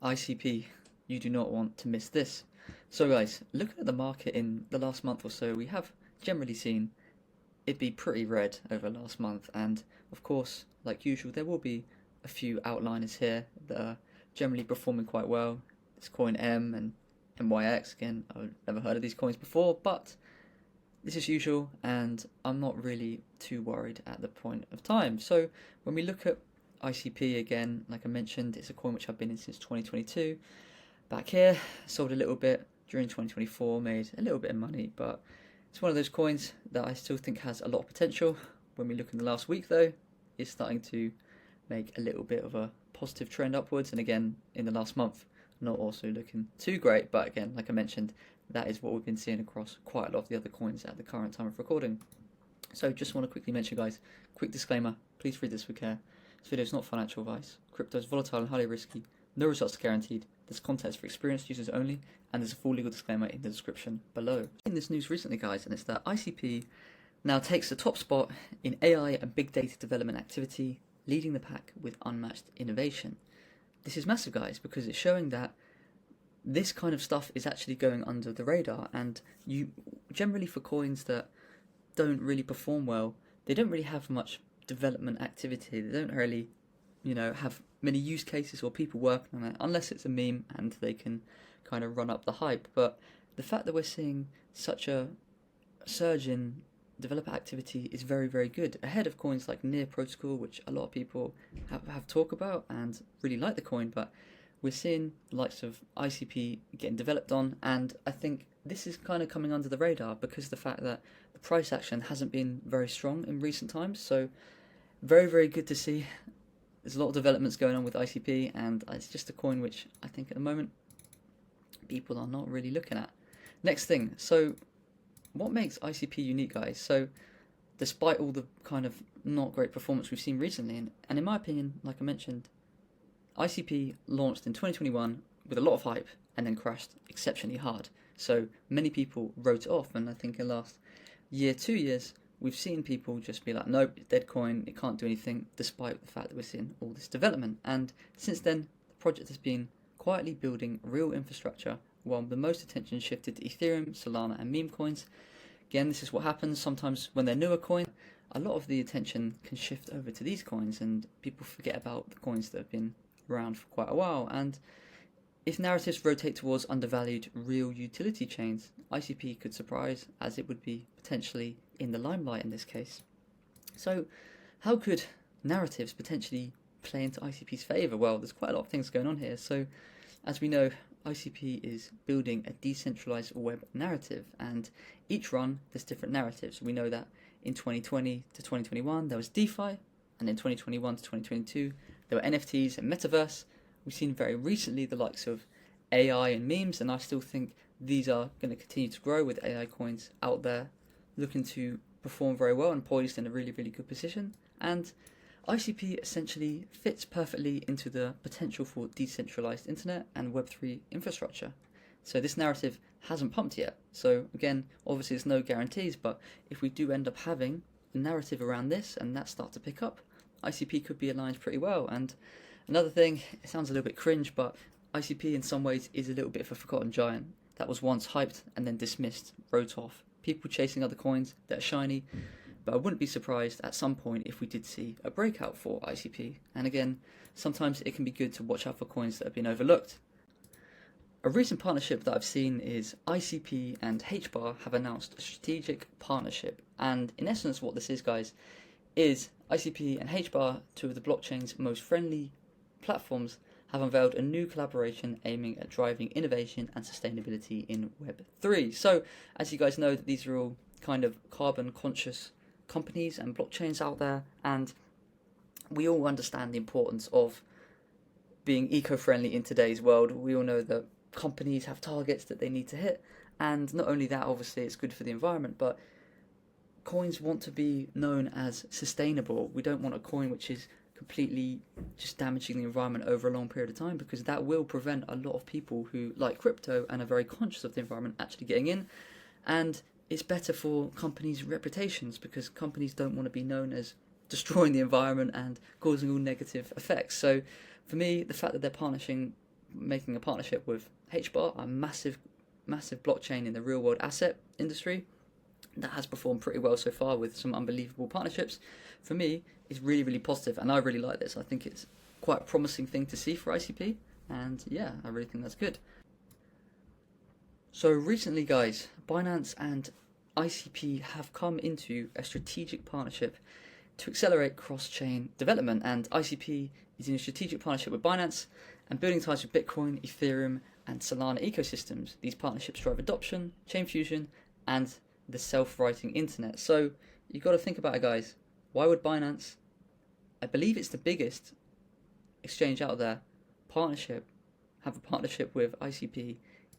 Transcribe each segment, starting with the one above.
ICP, you do not want to miss this. So guys, looking at the market in the last month or so, we have generally seen it be pretty red over last month, and of course, like usual, there will be a few outliners here that are generally performing quite well. This coin M and MYX, again, I've never heard of these coins before, but this is usual, and I'm not really too worried at the point of time. So when we look at ICP again, like I mentioned, it's a coin which I've been in since 2022. Back here, sold a little bit during 2024, made a little bit of money, but it's one of those coins that I still think has a lot of potential. When we look in the last week though, it's starting to make a little bit of a positive trend upwards, and again in the last month, not also looking too great, but again, like I mentioned, that is what we've been seeing across quite a lot of the other coins at the current time of recording. So just want to quickly mention, guys, quick disclaimer, please read this with care. This video is not financial advice. Crypto is volatile and highly risky. No results are guaranteed. This content is for experienced users only, and there's a full legal disclaimer in the description below. In this news recently, guys, and it's that ICP now takes the top spot in AI and big data development activity, leading the pack with unmatched innovation. This is massive, guys, because it's showing that this kind of stuff is actually going under the radar, and you generally, for coins that don't really perform well, they don't really have much development activity. They don't really, have many use cases or people working on it, unless it's a meme and they can kind of run up the hype. But the fact that we're seeing such a surge in developer activity is very, very good, ahead of coins like Near Protocol, which a lot of people have talk about and really like the coin, but we're seeing the likes of ICP getting developed on, and I think this is kind of coming under the radar because of the fact that the price action hasn't been very strong in recent times. So very, very good to see. There's a lot of developments going on with ICP, and it's just a coin which I think at the moment people are not really looking at. Next thing, so what makes ICP unique, guys? So despite all the kind of not great performance we've seen recently, and in my opinion, like I mentioned, ICP launched in 2021 with a lot of hype and then crashed exceptionally hard. So many people wrote it off, and I think in the last year, 2 years, we've seen people just be like, nope, it's dead coin, it can't do anything, despite the fact that we're seeing all this development. And since then, the project has been quietly building real infrastructure, while the most attention shifted to Ethereum, Solana, and meme coins. Again, this is what happens sometimes when they're newer coins. A lot of the attention can shift over to these coins, and people forget about the coins that have been around for quite a while. And if narratives rotate towards undervalued real utility chains, ICP could surprise, as it would be potentially in the limelight in this case. So how could narratives potentially play into ICP's favour? Well, there's quite a lot of things going on here. So as we know, ICP is building a decentralized web narrative, and each run there's different narratives. We know that in 2020 to 2021 there was DeFi, and in 2021 to 2022 there were NFTs and Metaverse. We've seen very recently the likes of AI and memes, and I still think these are going to continue to grow with AI coins out there looking to perform very well and poised in a really, really good position. And ICP essentially fits perfectly into the potential for decentralized internet and Web3 infrastructure. So this narrative hasn't pumped yet. So again, obviously there's no guarantees, but if we do end up having a narrative around this and that start to pick up, ICP could be aligned pretty well. And another thing, it sounds a little bit cringe, but ICP in some ways is a little bit of a forgotten giant that was once hyped and then dismissed, wrote off. People chasing other coins that are shiny, but I wouldn't be surprised at some point if we did see a breakout for ICP. And again, sometimes it can be good to watch out for coins that have been overlooked. A recent partnership that I've seen is ICP and HBAR have announced a strategic partnership. And in essence what this is, guys, is ICP and HBAR, two of the blockchain's most friendly platforms, have unveiled a new collaboration aiming at driving innovation and sustainability in Web3. So, as you guys know, these are all kind of carbon-conscious companies and blockchains out there, and we all understand the importance of being eco-friendly in today's world. We all know that companies have targets that they need to hit, and not only that, obviously, it's good for the environment, but coins want to be known as sustainable. We don't want a coin which is completely just damaging the environment over a long period of time, because that will prevent a lot of people who like crypto and are very conscious of the environment actually getting in. And it's better for companies' reputations, because companies don't want to be known as destroying the environment and causing all negative effects. So for me, the fact that they're making a partnership with HBAR, a massive blockchain in the real world asset industry that has performed pretty well so far with some unbelievable partnerships. For me, is really, really positive, and I really like this. I think it's quite a promising thing to see for ICP, and yeah, I really think that's good. So recently, guys, Binance and ICP have come into a strategic partnership to accelerate cross-chain development, and ICP is in a strategic partnership with Binance and building ties with Bitcoin, Ethereum, and Solana ecosystems. These partnerships drive adoption, chain fusion, and the self-writing internet. So you've got to think about it, guys. Why would Binance, I believe it's the biggest exchange out there, have a partnership with ICP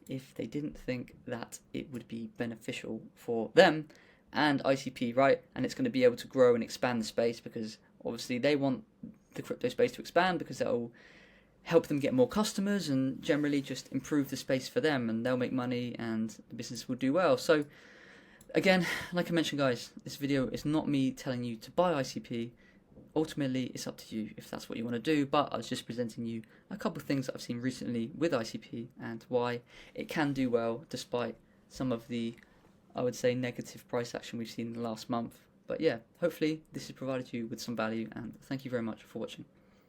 if they didn't think that it would be beneficial for them and ICP, right? And it's going to be able to grow and expand the space, because obviously they want the crypto space to expand, because that will help them get more customers and generally just improve the space for them, and they'll make money and the business will do well. So again, like I mentioned, guys, this video is not me telling you to buy ICP. Ultimately, it's up to you if that's what you want to do, but I was just presenting you a couple of things that I've seen recently with ICP and why it can do well despite some of the, I would say, negative price action we've seen in the last month. But yeah, hopefully this has provided you with some value, and thank you very much for watching.